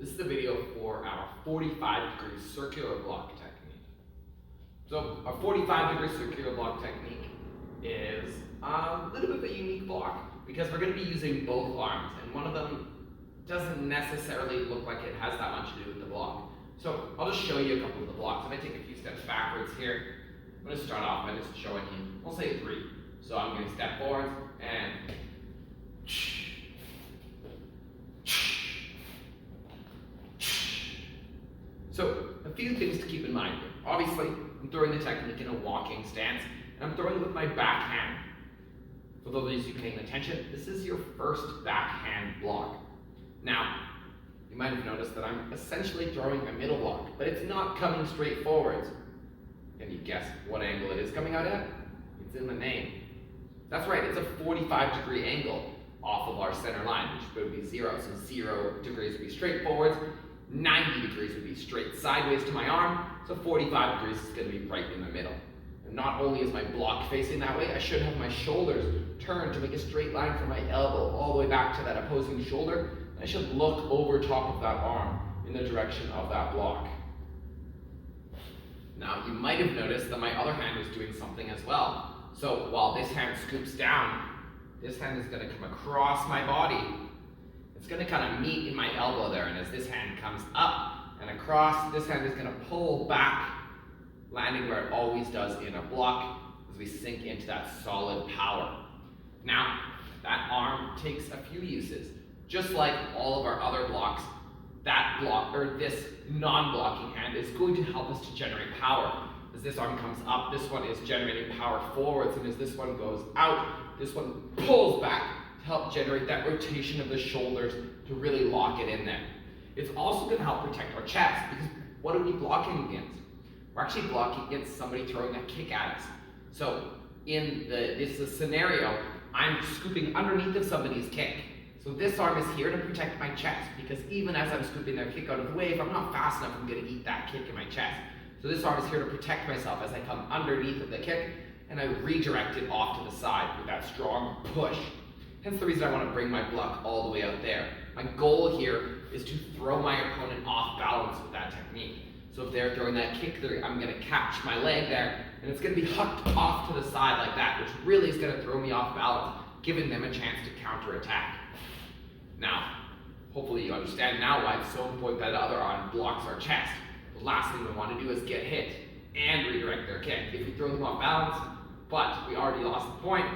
This is the video for our 45-degree circular block technique. So a 45-degree circular block technique is a little bit of a unique block because we're going to be using both arms, and one of them doesn't necessarily look like it has that much to do with the block. So I'll just show you a couple of the blocks. I'm going to take a few steps backwards here. I'm going to start off by just showing you, we'll say 3. So I'm going to step forward and so a few things to keep in mind here. Obviously, I'm throwing the technique in a walking stance, and I'm throwing it with my back hand. For those of you paying attention, this is your first backhand block. Now, you might have noticed that I'm essentially throwing a middle block, but it's not coming straight forwards. Can you guess what angle it is coming out at? It's in the name. That's right, it's a 45-degree angle off of our center line, which would be 0. So 0 degrees would be straight forwards, 90 degrees would be straight sideways to my arm, so 45 degrees is going to be right in the middle. And not only is my block facing that way, I should have my shoulders turned to make a straight line from my elbow all the way back to that opposing shoulder. And I should look over top of that arm in the direction of that block. Now, you might have noticed that my other hand is doing something as well. So while this hand scoops down, this hand is going to come across my body. It's going to kind of meet in my elbow there, and as this hand comes up and across, this hand is going to pull back, landing where it always does in a block as we sink into that solid power. Now, that arm takes a few uses. Just like all of our other blocks, that block, or this non-blocking hand, is going to help us to generate power. As this arm comes up, this one is generating power forwards, and as this one goes out, this one pulls back to help generate that rotation of the shoulders to really lock it in there. It's also going to help protect our chest, because what are we blocking against? We're actually blocking against somebody throwing a kick at us. So in this scenario, I'm scooping underneath of somebody's kick. So this arm is here to protect my chest, because even as I'm scooping their kick out of the way, if I'm not fast enough, I'm going to eat that kick in my chest. So this arm is here to protect myself as I come underneath of the kick, and I redirect it off to the side with that strong push. Hence the reason I want to bring my block all the way out there. My goal here is to throw my opponent off balance with that technique. So if they're throwing that kick, I'm going to catch my leg there, and it's going to be hucked off to the side like that, which really is going to throw me off balance, giving them a chance to counterattack. Now, hopefully you understand now why it's so important that the other arm blocks our chest. The last thing we want to do is get hit and redirect their kick. If we throw them off balance, but we already lost the point,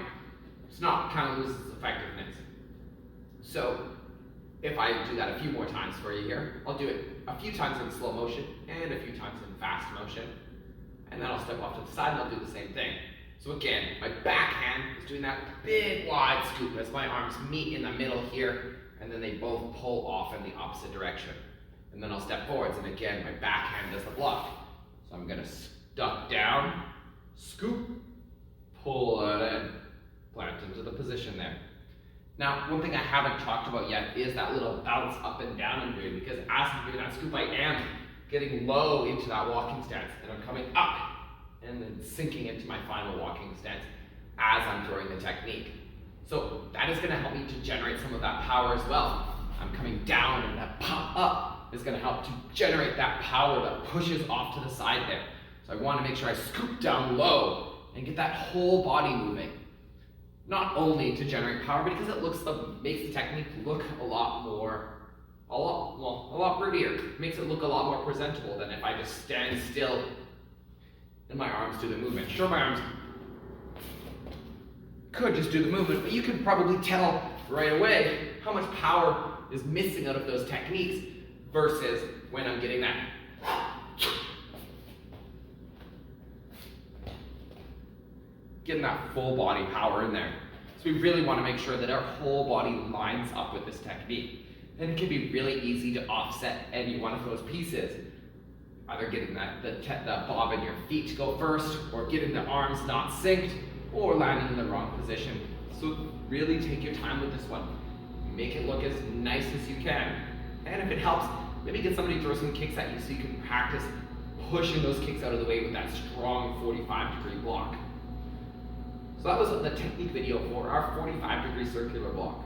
it's not kind of loses its effectiveness. So if I do that a few more times for you here, I'll do it a few times in slow motion and a few times in fast motion. And then I'll step off to the side and I'll do the same thing. So again, my backhand is doing that big wide scoop as my arms meet in the middle here, and then they both pull off in the opposite direction. And then I'll step forwards, and again, my backhand does the block. So I'm gonna duck down, scoop, pull it in, plant into the position there. Now, one thing I haven't talked about yet is that little bounce up and down I'm doing, because as I'm doing that scoop, I am getting low into that walking stance, and I'm coming up and then sinking into my final walking stance as I'm throwing the technique. So that is going to help me to generate some of that power as well. I'm coming down, and that pop up is going to help to generate that power that pushes off to the side there. So I want to make sure I scoop down low and get that whole body moving. Not only to generate power, but because it makes the technique look a lot prettier. It makes it look a lot more presentable than if I just stand still and my arms do the movement. Sure, my arms could just do the movement, but you can probably tell right away how much power is missing out of those techniques versus when I'm getting that full body power in there. So we really want to make sure that our whole body lines up with this technique. And it can be really easy to offset any one of those pieces. Either getting the bob in your feet to go first, or getting the arms not synced, or landing in the wrong position. So really take your time with this one. Make it look as nice as you can. And if it helps, maybe get somebody to throw some kicks at you so you can practice pushing those kicks out of the way with that strong 45-degree block. So that was the technique video for our 45-degree circular block.